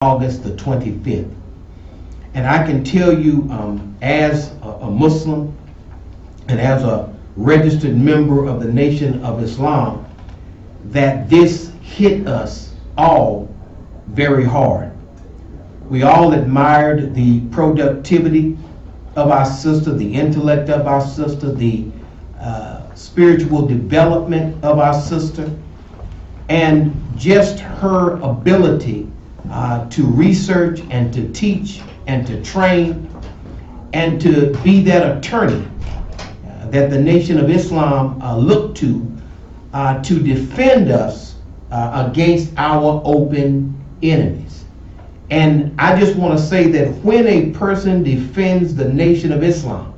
August the 25th. And I can tell you, as a Muslim and as a registered member of the Nation of Islam, that this hit us all very hard. We all admired the productivity of our sister, the intellect of our sister, the spiritual development of our sister, and just her ability to research and to teach and to train and to be that attorney that the Nation of Islam looked to defend us against our open enemies. And I just want to say that when a person defends the Nation of Islam,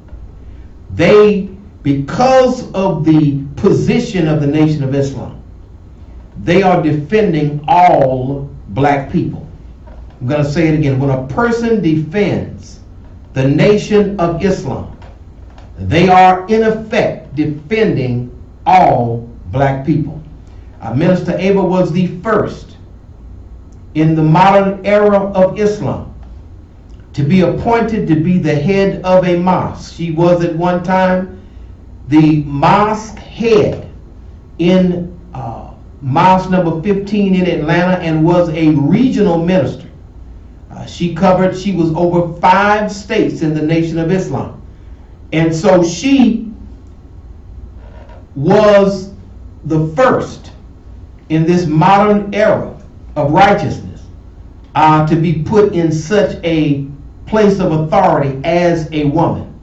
they, because of the position of the Nation of Islam, they are defending all black people. I'm going to say it again. When a person defends the Nation of Islam, they are in effect defending all black people. Minister Ava was the first in the modern era of Islam to be appointed to be the head of a mosque. She was at one time the mosque head in mosque number 15 in Atlanta and was a regional minister. She was over 5 states in the Nation of Islam. And so she was the first in this modern era of righteousness to be put in such a place of authority as a woman.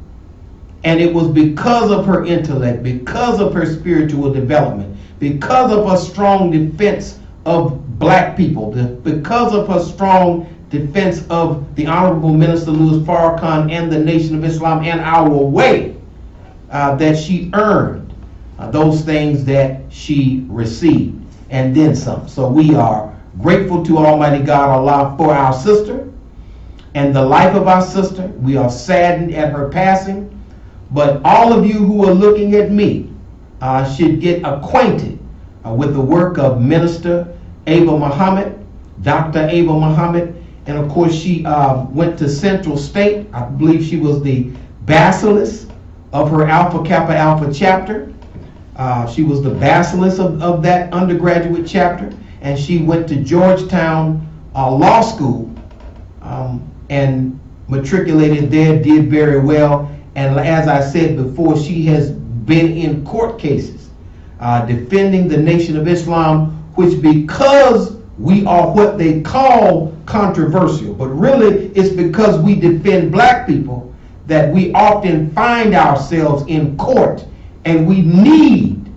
And it was because of her intellect, because of her spiritual development, because of her strong defense of black people, because of her strong defense of the Honorable Minister Louis Farrakhan and the Nation of Islam and our way, that she earned those things that she received, and then some. So we are grateful to Almighty God Allah for our sister and the life of our sister. We are saddened at her passing, but all of you who are looking at me should get acquainted with the work of Minister Ava Muhammad, Dr. Ava Muhammad. And of course, she went to Central State. I believe she was the bacillus of her Alpha Kappa Alpha chapter. She was the bacillus of that undergraduate chapter. And she went to Georgetown Law School and matriculated there, did very well. And as I said before, she has been in court cases defending the Nation of Islam, which, because we are what they call controversial, but really it's because we defend black people that we often find ourselves in court, and we need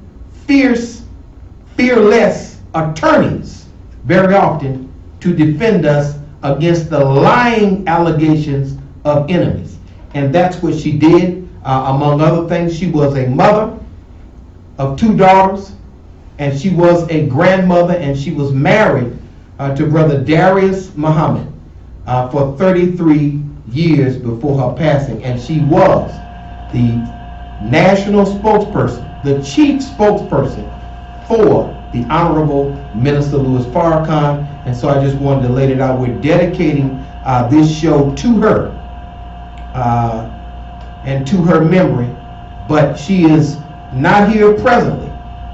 fierce, fearless attorneys very often to defend us against the lying allegations of enemies. And that's what she did. Among other things, she was a mother of 2 daughters, and she was a grandmother, and she was married to Brother Darius Muhammad for 33 years before her passing. And she was the national spokesperson, the chief spokesperson for the Honorable Minister Louis Farrakhan. And so I just wanted to lay it out. We're dedicating this show to her and to her memory. But she is not here presently,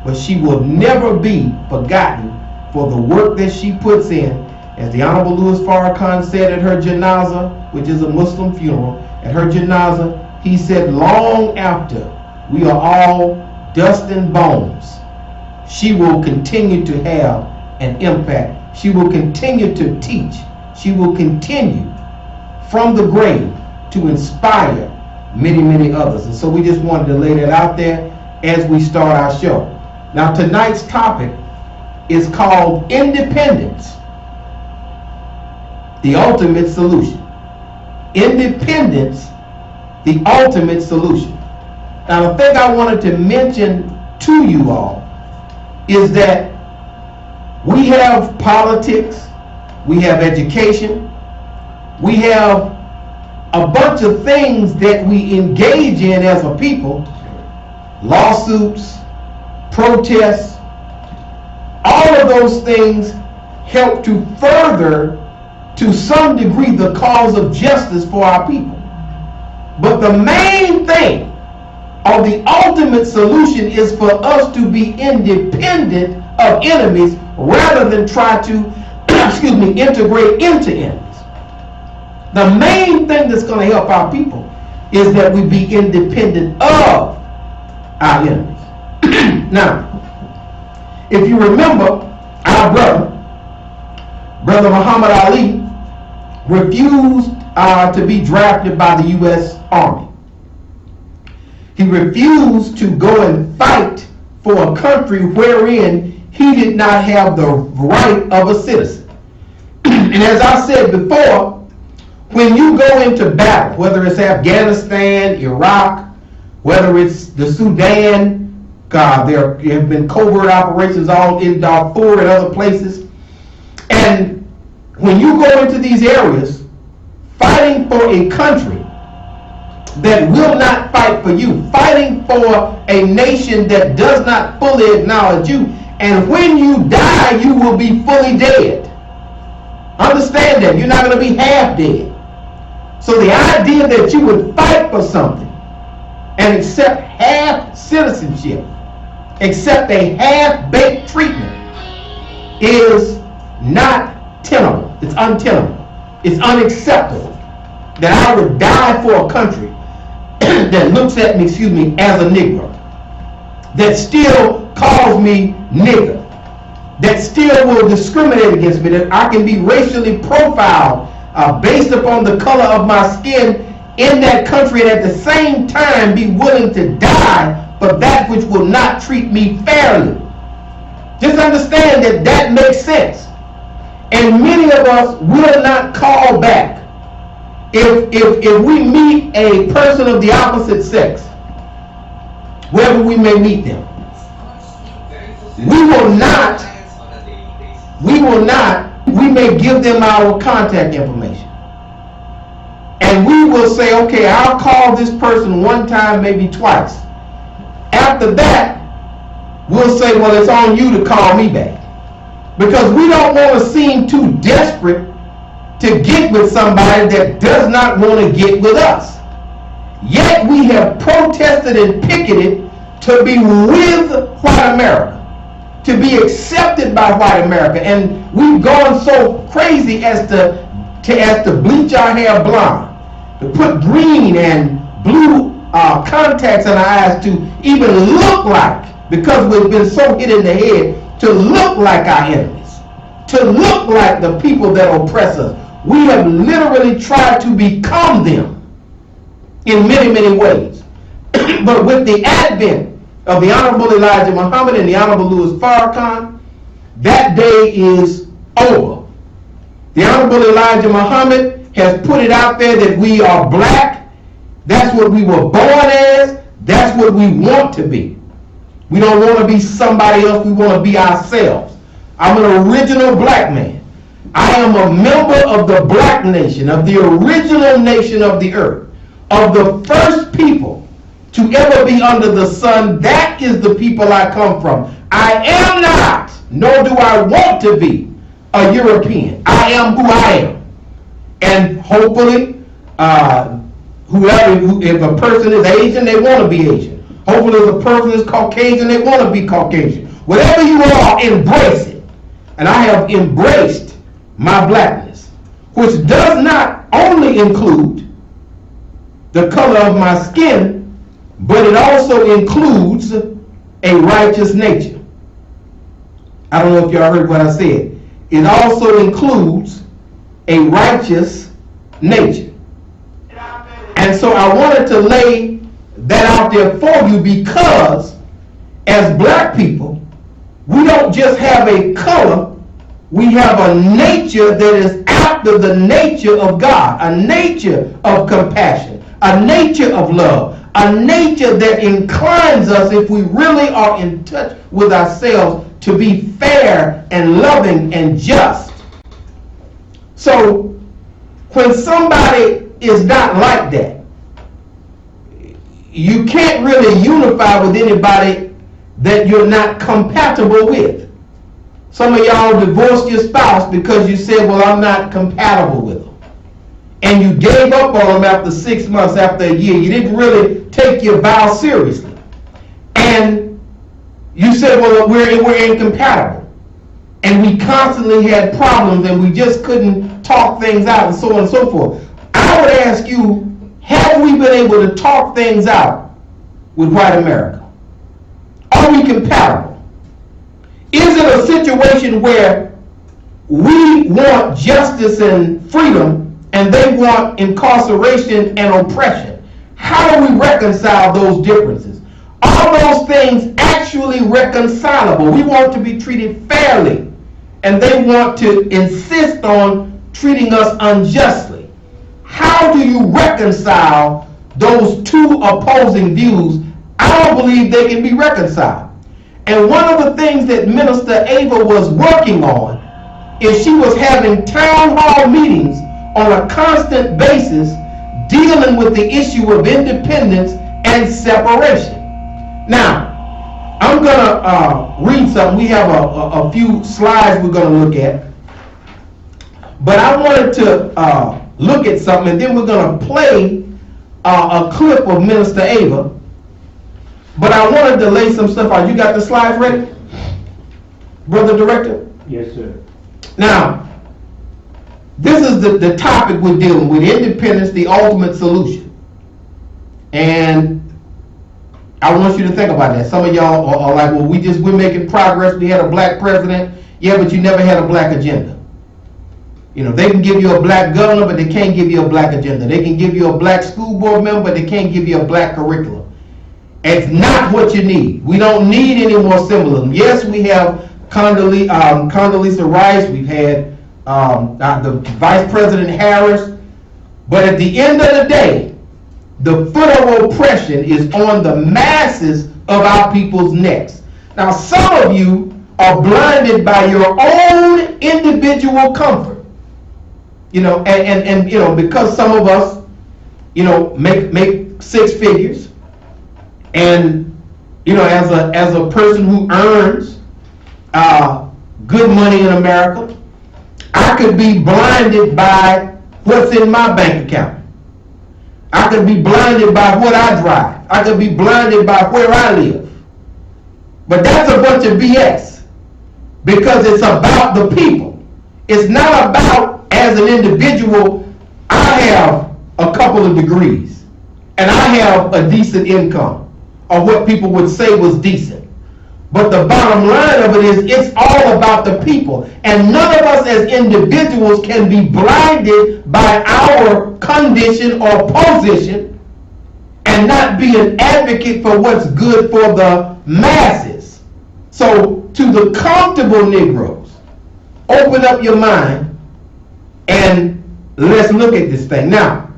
but she will never be forgotten for the work that she puts in. As the Honorable Louis Farrakhan said at her janazah, which is a Muslim funeral, at her janazah, he said, long after we are all dust and bones, she will continue to have an impact. She will continue to teach. She will continue from the grave to inspire many, many others. And so we just wanted to lay that out there as we start our show. Now, tonight's topic is called Independence, the Ultimate Solution. Independence, the Ultimate Solution. Now, the thing I wanted to mention to you all is that we have politics, we have education, we have a bunch of things that we engage in as a people, lawsuits, protests. All of those things help to further to some degree the cause of justice for our people. But the main thing, or the ultimate solution, is for us to be independent of enemies rather than try to integrate into enemies. The main thing that's going to help our people is that we be independent of our enemies. Now, if you remember, our brother Muhammad Ali, refused to be drafted by the U.S. Army. He refused to go and fight for a country wherein he did not have the right of a citizen. And as I said before, when you go into battle, whether it's Afghanistan, Iraq, whether it's the Sudan, there have been covert operations all in Darfur and other places. And when you go into these areas, fighting for a country that will not fight for you, fighting for a nation that does not fully acknowledge you, and when you die, you will be fully dead. Understand that. You're not going to be half dead. So the idea that you would fight for something and accept half citizenship, accept a half-baked treatment, is not tenable. It's untenable. It's unacceptable that I would die for a country that looks at me, as a Negro, that still calls me nigger, that still will discriminate against me, that I can be racially profiled based upon the color of my skin in that country, and at the same time be willing to die for that which will not treat me fairly. Just understand that that makes sense. And many of us will not call back if we meet a person of the opposite sex, wherever we may meet them. We may give them our contact information. And we will say, okay, I'll call this person one time, maybe twice. After that, we'll say, well, it's on you to call me back. Because we don't want to seem too desperate to get with somebody that does not want to get with us. Yet we have protested and picketed to be with white America, to be accepted by white America. And we've gone so crazy as to bleach our hair blonde, to put green and blue contacts in our eyes, to even look like, because we've been so hit in the head, to look like our enemies, to look like the people that oppress us. We have literally tried to become them in many, many ways. But with the advent of the Honorable Elijah Muhammad and the Honorable Louis Farrakhan, that day is over. The Honorable Elijah Muhammad has put it out there that we are black. That's what we were born as. That's what we want to be. We don't want to be somebody else. We want to be ourselves. I'm an original black man. I am a member of the black nation, of the original nation of the earth, of the first people to ever be under the sun. That is the people I come from. I am not, nor do I want to be, a European. I am who I am. And hopefully, if a person is Asian, they want to be Asian. Hopefully, if a person is Caucasian, they want to be Caucasian. Whatever you are, embrace it. And I have embraced my blackness, which does not only include the color of my skin, but it also includes a righteous nature. I don't know if y'all heard what I said. It also includes a righteous nature. And so I wanted to lay that out there for you, because as black people, we don't just have a color, we have a nature that is after the nature of God, a nature of compassion, a nature of love, a nature that inclines us, if we really are in touch with ourselves, to be fair and loving and just. So when somebody is not like that, you can't really unify with anybody that you're not compatible with. Some of y'all divorced your spouse because you said, well, I'm not compatible with them. And you gave up on them after 6 months, after a year. You didn't really take your vow seriously. And you said, well, we're incompatible. And we constantly had problems and we just couldn't talk things out and so on and so forth. I would ask you, have we been able to talk things out with white America? Are we compatible? Is it a situation where we want justice and freedom and they want incarceration and oppression? How do we reconcile those differences? Are those things actually reconcilable? We want to be treated fairly and they want to insist on treating us unjustly. How do you reconcile those two opposing views? I don't believe they can be reconciled. And one of the things that Minister Ava was working on is she was having town hall meetings on a constant basis dealing with the issue of independence and separation. Now, I'm going to read something. We have a few slides we're going to look at. But I wanted to look at something, and then we're going to play a clip of Minister Ava. But I wanted to lay some stuff out. You got the slides ready, Brother Director? Yes, sir. Now, this is the topic we're dealing with, independence, the ultimate solution. And I want you to think about that. Some of y'all are like, well, we're making progress. We had a black president. Yeah, but you never had a black agenda. You know, they can give you a black governor, but they can't give you a black agenda. They can give you a black school board member, but they can't give you a black curriculum. It's not what you need. We don't need any more symbolism. Yes, we have Condoleezza Rice. We've had the Vice President Harris. But at the end of the day, the foot of oppression is on the masses of our people's necks. Now, some of you are blinded by your own individual comfort. You know, and you know, because some of us, you know, make six figures. And, you know, as a person who earns good money in America, I could be blinded by what's in my bank account. I could be blinded by what I drive. I could be blinded by where I live. But that's a bunch of BS because it's about the people. It's not about, as an individual, I have a couple of degrees and I have a decent income, or what people would say was decent. But the bottom line of it is it's all about the people. And none of us as individuals can be blinded by our condition or position and not be an advocate for what's good for the masses. So to the comfortable Negroes, open up your mind and let's look at this thing. Now,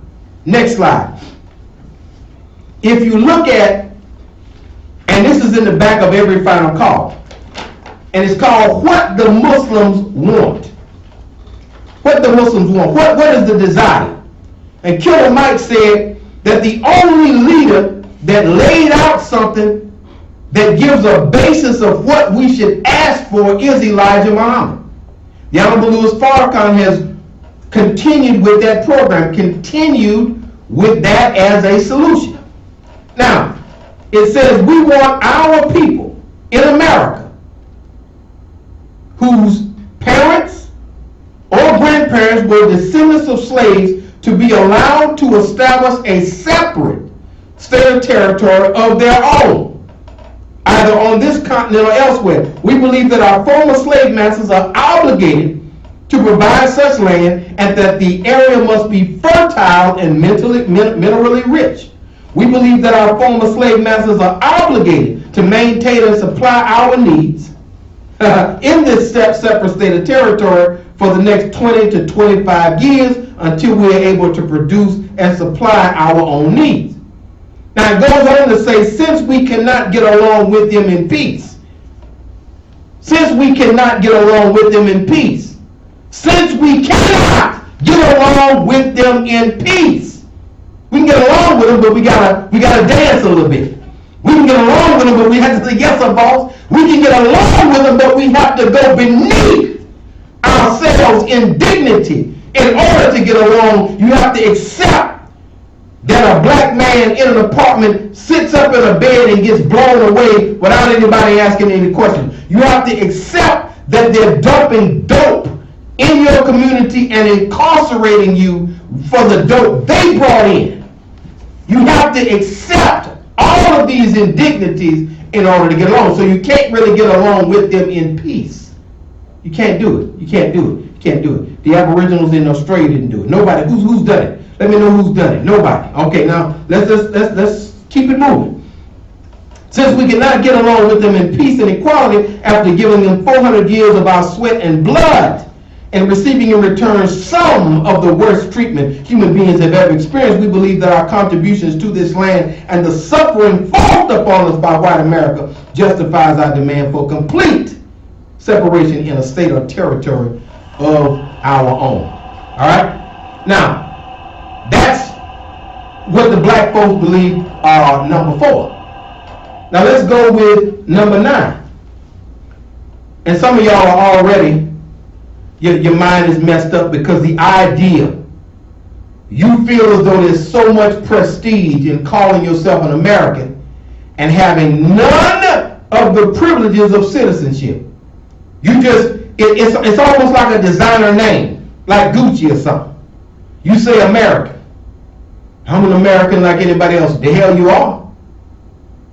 next slide. If you look at, and this is in the back of every final call, and it's called What the Muslims Want. What the Muslims want. What is the desire? And Killer Mike said that the only leader that laid out something that gives a basis of what we should ask for is Elijah Muhammad. The Honorable Louis Farrakhan has continued with that program, continued with that as a solution. Now, it says we want our people in America whose parents or grandparents were descendants of slaves to be allowed to establish a separate state or territory of their own, either on this continent or elsewhere. We believe that our former slave masters are obligated to provide such land and that the area must be fertile and minerally rich. We believe that our former slave masters are obligated to maintain and supply our needs in this separate state of territory for the next 20 to 25 years until we are able to produce and supply our own needs. Now it goes on to say, since we cannot get along with them in peace, since we cannot get along with them in peace, since we cannot get along with them in peace, we can get along with them, but we gotta dance a little bit. We can get along with them, but we have to say, yes, sir, boss. We can get along with them, but we have to go beneath ourselves in dignity. In order to get along, you have to accept that a black man in an apartment sits up in a bed and gets blown away without anybody asking any questions. You have to accept that they're dumping dope in your community and incarcerating you for the dope they brought in. You have to accept all of these indignities in order to get along. So you can't really get along with them in peace. You can't do it. You can't do it. You can't do it. The Aboriginals in Australia didn't do it. Nobody. Who's done it? Let me know who's done it. Nobody. Okay, now let's keep it moving. Since we cannot get along with them in peace and equality after giving them 400 years of our sweat and blood and receiving in return some of the worst treatment human beings have ever experienced, we believe that our contributions to this land and the suffering forced upon us by white America justifies our demand for complete separation in a state or territory of our own. All right? Now, that's what the black folks believe are number 4. Now let's go with number 9. And some of y'all are already, your mind is messed up because the idea, you feel as though there's so much prestige in calling yourself an American and having none of the privileges of citizenship. You just, it's almost like a designer name, like Gucci or something. You say American. I'm an American like anybody else. The hell you are.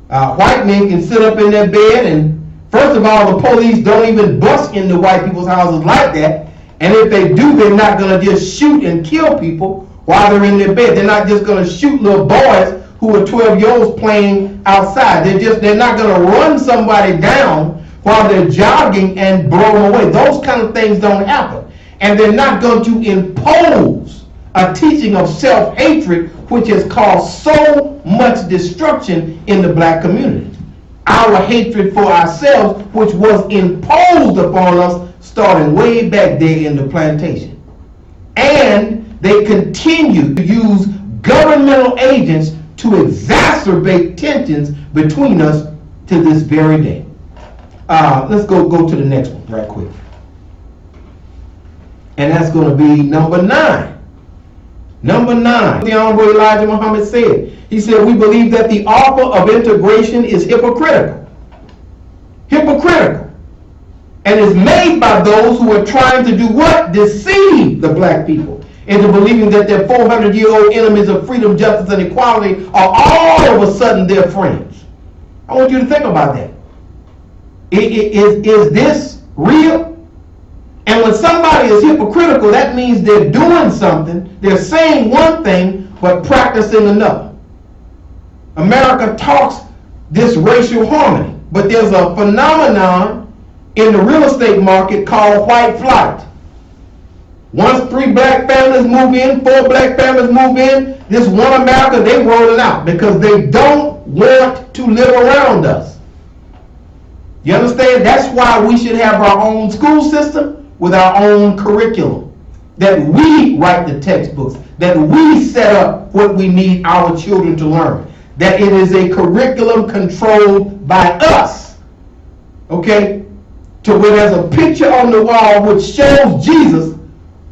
White men can sit up in their bed, and first of all, the police don't even bust into white people's houses like that. And if they do, they're not going to just shoot and kill people while they're in their bed. They're not just going to shoot little boys who are 12-year-olds playing outside. They're not going to run somebody down while they're jogging and blow them away. Those kind of things don't happen. And they're not going to impose a teaching of self-hatred, which has caused so much destruction in the black community. Our hatred for ourselves, which was imposed upon us starting way back there in the plantation. And they continue to use governmental agents to exacerbate tensions between us to this very day. Let's go to the next one right quick. And that's going to be number 9. Number 9, the Honorable Elijah Muhammad said. He said, we believe that the offer of integration is hypocritical. Hypocritical. And is made by those who are trying to do what? Deceive the black people into believing that their 400-year-old enemies of freedom, justice, and equality are all of a sudden their friends. I want you to think about that. Is this real? And when somebody is hypocritical, that means they're doing something, they're saying one thing, but practicing another. America talks this racial harmony, but there's a phenomenon in the real estate market called white flight. Once 3 black families move in, 4 black families move in, this one America, they rolling out because they don't want to live around us. You understand? That's why we should have our own school system with our own curriculum, that we write the textbooks, that we set up what we need our children to learn, that it is a curriculum controlled by us, okay, to where there's a picture on the wall which shows Jesus,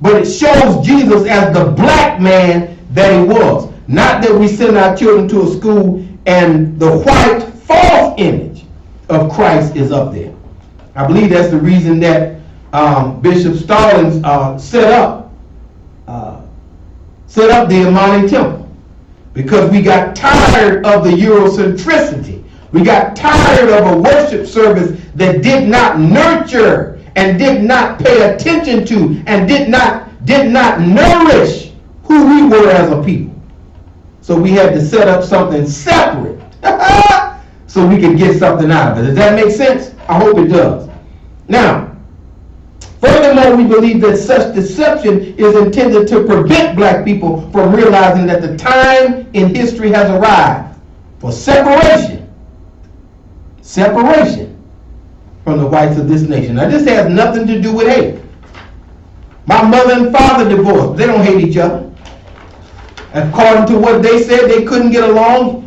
but it shows Jesus as the black man that he was. Not that we send our children to a school and the white false image of Christ is up there. I believe that's the reason that Bishop Stallings set up the Imani Temple, because we got tired of the Eurocentricity. We got tired of a worship service that did not nurture and did not pay attention to and did not nourish who we were as a people. So we had to set up something separate so we could get something out of it. Does that make sense? I hope it does. Now, furthermore, we believe that such deception is intended to prevent black people from realizing that the time in history has arrived for separation from the whites of this nation. Now, this has nothing to do with hate. My mother and father divorced. They don't hate each other. According to what they said, they couldn't get along.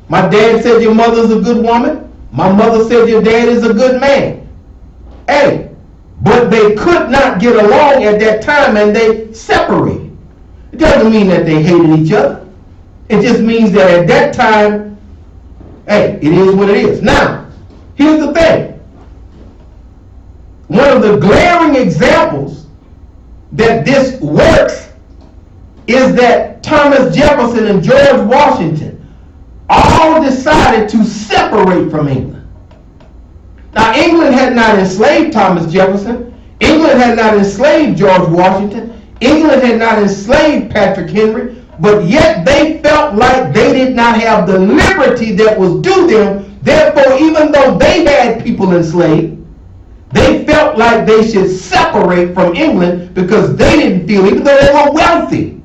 My dad said your mother's a good woman. My mother said your dad is a good man. Hey, but they could not get along at that time and they separated. It doesn't mean that they hated each other. It just means that at that time, hey, it is what it is. Now, here's the thing. One of the glaring examples that this works is that Thomas Jefferson and George Washington all decided to separate from England. Now, England had not enslaved Thomas Jefferson. England had not enslaved George Washington. England had not enslaved Patrick Henry. But yet they felt like they did not have the liberty that was due them. Therefore, even though they had people enslaved, they felt like they should separate from England because they didn't feel, even though they were wealthy.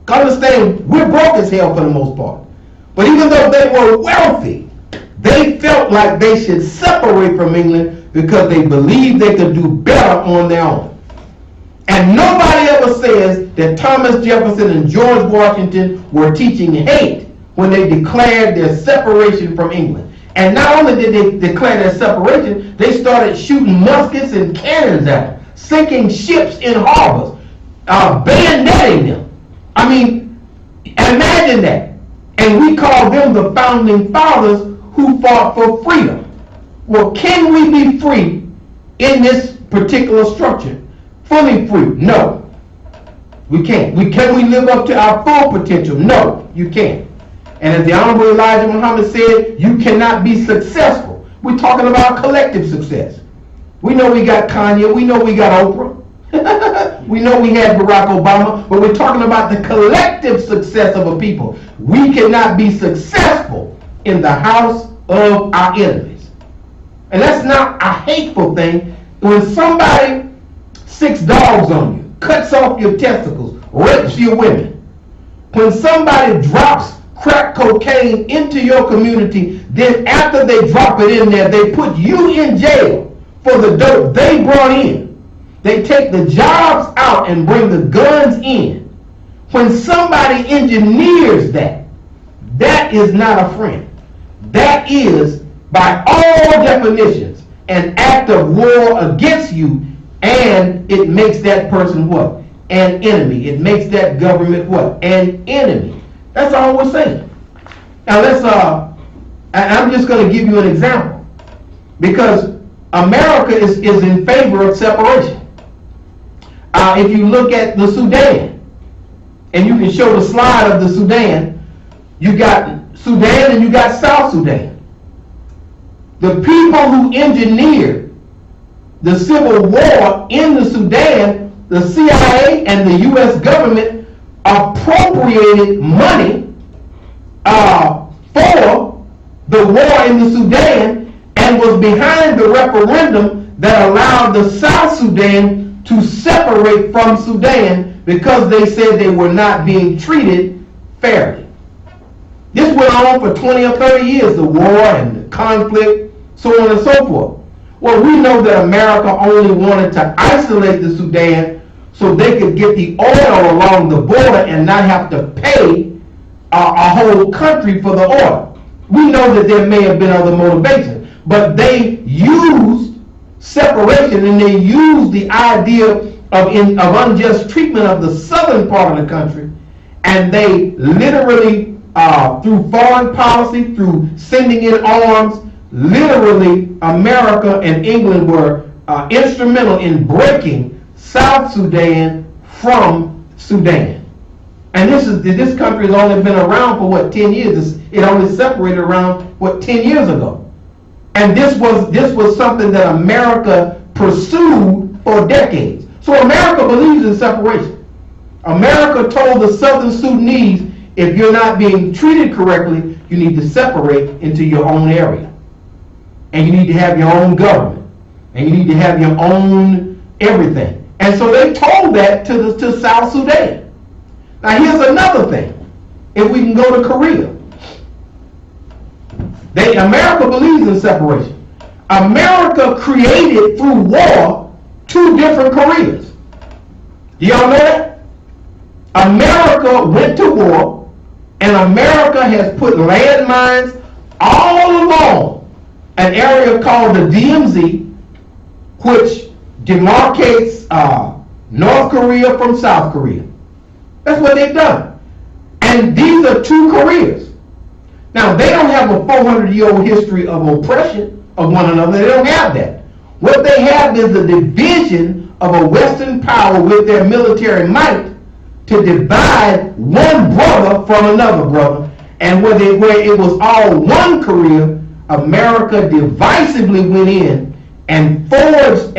Understand, we're broke as hell for the most part. But even though they were wealthy, they felt like they should separate from England because they believed they could do better on their own. And nobody ever says that Thomas Jefferson and George Washington were teaching hate when they declared their separation from England. And not only did they declare their separation, they started shooting muskets and cannons at them, sinking ships in harbors, bayoneting them. I mean, imagine that. And we call them the founding fathers who fought for freedom. Well, can we be free in this particular structure? Fully free? No. We can't. Can we live up to our full potential? No, you can't. And as the Honorable Elijah Muhammad said, you cannot be successful. We're talking about collective success. We know we got Kanye. We know we got Oprah. We know we had Barack Obama. But we're talking about the collective success of a people. We cannot be successful in the house of our enemies. And that's not a hateful thing. When somebody six dogs on you, cuts off your testicles, rapes your women, when somebody drops crack cocaine into your community, then after they drop it in there, they put you in jail for the dope they brought in. They take the jobs out and bring the guns in. When somebody engineers that, that is not a friend. That is, by all definitions, an act of war against you, and it makes that person what? An enemy. It makes that government what? An enemy. That's all we're saying. Now I'm just going to give you an example. Because America is in favor of separation. If you look at the Sudan, and you can show the slide of the Sudan, you got Sudan and you got South Sudan. The people who engineered the civil war in the Sudan, the CIA and the U.S. government appropriated money for the war in the Sudan and was behind the referendum that allowed the South Sudan to separate from Sudan because they said they were not being treated fairly. This went on for 20 or 30 years, the war and the conflict, so on and so forth. Well, we know that America only wanted to isolate the Sudan so they could get the oil along the border and not have to pay a whole country for the oil. We know that there may have been other motivations, but they used separation and they used the idea of unjust treatment of the southern part of the country, and they literally, through foreign policy, through sending in arms, literally America and England were instrumental in breaking South Sudan from Sudan. And this country has only been around for what, 10 years? It only separated around what, 10 years ago. And this was something that America pursued for decades. So America believes in separation. America told the Southern Sudanese, if you're not being treated correctly, you need to separate into your own area. And you need to have your own government. And you need to have your own everything. And so they told that to South Sudan. Now here's another thing. If we can go to Korea. America believes in separation. America created through war 2 different Koreas. Do y'all know that? America went to war, and America has put landmines all along an area called the DMZ, which demarcates North Korea from South Korea. That's what they've done. And these are two Koreas. Now, they don't have a 400-year-old history of oppression of one another. They don't have that. What they have is the division of a Western power with their military might to divide one brother from another brother. And where it was all one Korea, America divisively went in and forged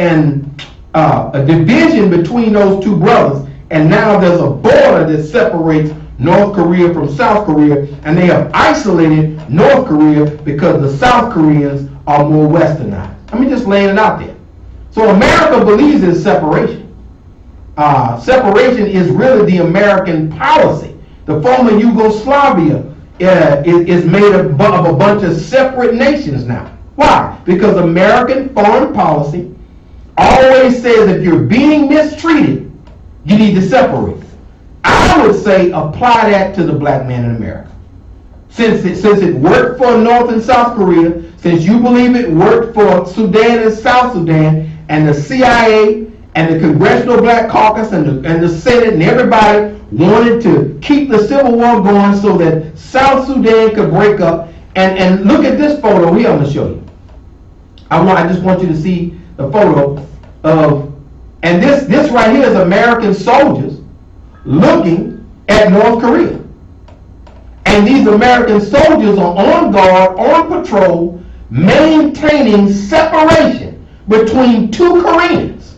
a division between those two brothers. And now there's a border that separates North Korea from South Korea, and they have isolated North Korea because the South Koreans are more westernized. Let me just lay it out there. So America believes in separation. Separation is really the American policy. The former Yugoslavia is made up of a bunch of separate nations now. Why? Because American foreign policy always says if you're being mistreated, you need to separate. I would say apply that to the black man in America. Since it worked for North and South Korea, since you believe it worked for Sudan and South Sudan, and the CIA and the Congressional Black Caucus and the Senate and everybody wanted to keep the Civil War going so that South Sudan could break up. And look at this photo here I'm going to show you. I just want you to see the photo of, and this right here is American soldiers looking at North Korea. And these American soldiers are on guard, on patrol, maintaining separation between two Koreans.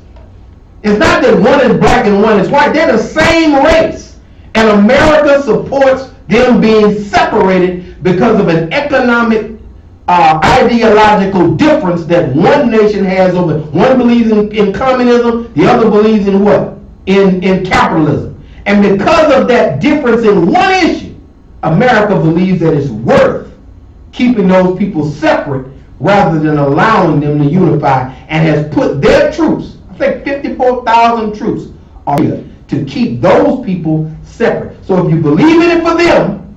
It's not that one is black and one is white. They're the same race. And America supports them being separated because of an economic ideological difference that one nation has over. One believes in communism, the other believes in what? In capitalism. And because of that difference in one issue, America believes that it's worth keeping those people separate rather than allowing them to unify, and has put their troops, I think 54,000 troops, are here to keep those people separate. So if you believe in it for them,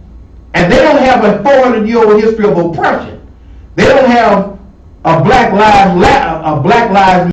and they don't have a 400-year-old history of oppression, they don't have a Black Lives